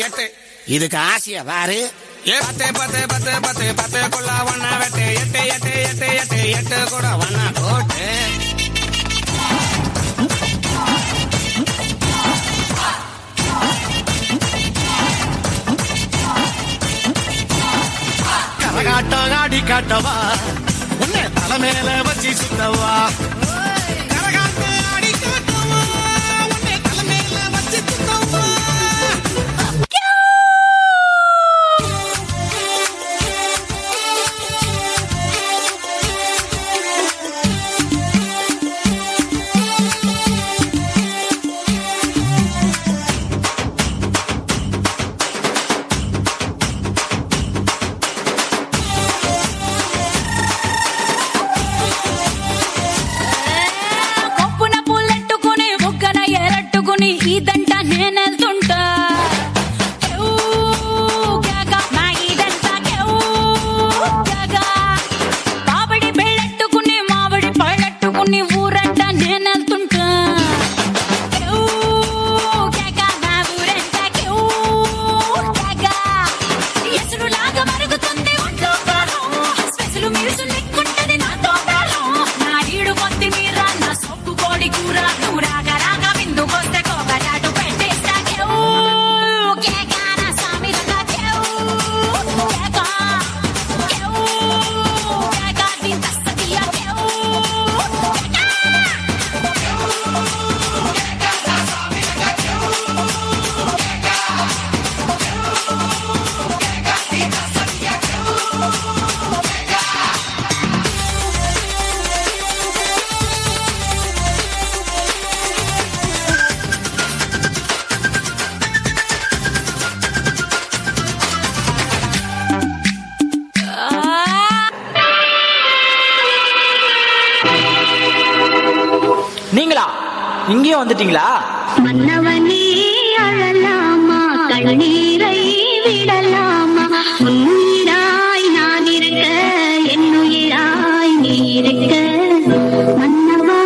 எட்டு இதுக்கு ஆசையா பாரு. பத்து பத்து பத்து பத்து பத்துக்குள்ள ஒன்னா வெட்டு. எட்டு எட்டு எட்டு எட்டு எட்டு கூட ஒன்னா போட்டு. கரகாட்டம் ஆடி காட்டவா, உன்னை தலைமையில வச்சு சுத்தவா. கரகாட்டம் ஆடி காட்டவா, உன்னை தலைமையில வச்சு சுத்தவா. ఇదంట నేనెళ్తుంటా మామిడి బెళ్ళట్టుకుని మామిడి పళ్ళట్టుకుని ఊరంట నేనెళ్తుంటా. ఎసురులాగా మరుగుతుంది ఒంట్లో కాలం, స్పెషల్ మీల్స్ లెక్కుంటది నాతో కాలం. నా ఈడు పొత్తి మీర నా సొప్పు కోడి కూర కూరాగా రాగా విందుకొస్తే நீங்களா இங்கேயும் வந்துட்டீங்களா? மன்னவனே அழலாமா, கண்ணீரை விடலாமா, உன்னுயிராய் நான் இருக்க, என்னுயிராய் நீ இருக்க. மன்னவா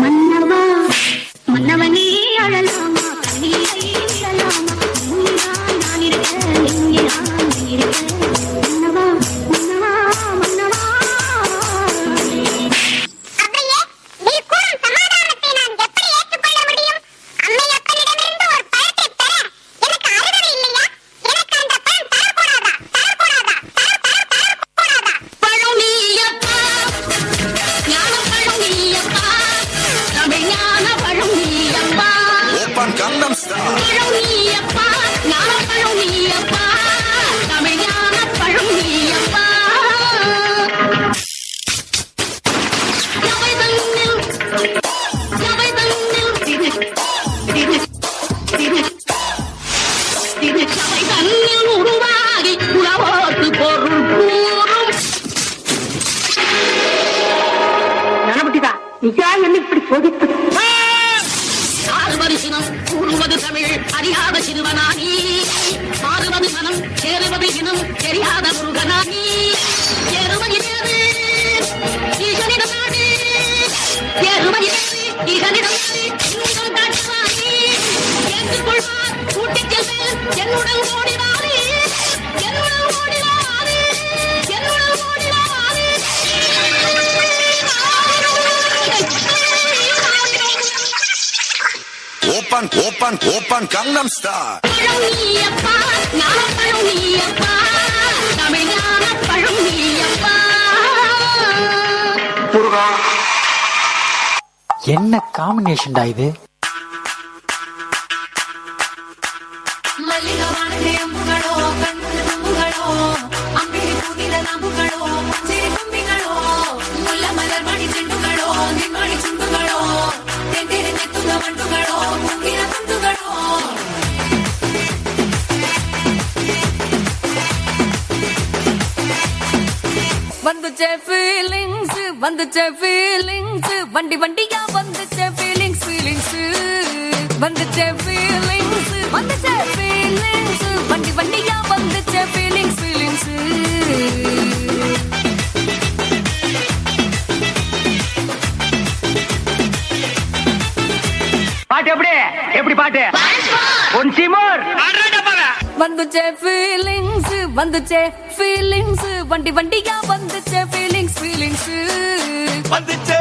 மன்னவா மன்னவனே அழலாமா, கண்ணீரை விடலாமா, உன்னுயிராய் நான் இருக்க, என்னுயிராய் நீ இருக்க. மன்னவா மன்னவா மன்னவா. இப்படி சோதிப்பது கூறுவது தமிழ் அறியாத சிறுவனாகி, மாறுவது மனம் சேருவது இனம் தெரியாத முருகனாகி. ஏறுவது ஏறு ஈசனிடம் நாடு, ஏறுவது ஏறு ஈசனிடம் நாடு, காட்டுவாரி ஏற்றுக்கொள்வார் கூட்டிச் செல்வேன் என்னுடன் ஓடினாரே, என்னுடன் ஓடினாரே, என்னுடன் ஓடினாரே. Open open open Gangnam star. Palaniappa நான் பழனியப்பா, தமிழான பழனியப்பா. என்ன காம்பினேஷன்டா இது? மல்லிகவானதே அம்புகளோ, கண்ணுல தும்புகளோ, அம்பிகை பூவில நம்புகளோ, மஞ்சரி கும்பிகளோ, முல்ல மலர் மணி செண்டுகளோ, நின்மணி சுண்டுகளோ, தென்தெரிஞ்செத்துங்க வண்டுகளோ, முங்கின துண்டுகளோ. வந்துச்சே ஃபீலிங்ஸ், வந்துச்சே ஃபீலிங்ஸ், வண்டி வண்டியா வந்துச்சே ஃபீலிங்ஸ், ஃபீலிங்ஸ் வந்துச்சே ஃபீலிங்ஸ், வந்துச்சே ஃபீலிங்ஸ், வண்டி வண்டியா வந்துச்சே ஃபீலிங்ஸ், ஃபீலிங்ஸ். பாட்டு எப்படி எப்படி பாட்டு? ஒன் சிமோர் வந்துச்சே ஃபீலிங்ஸ் வந்துச்சே ஃபீலிங்ஸ் வண்டி வண்டியா வந்துச்சே ஃபீலிங்ஸ் வந்துச்சே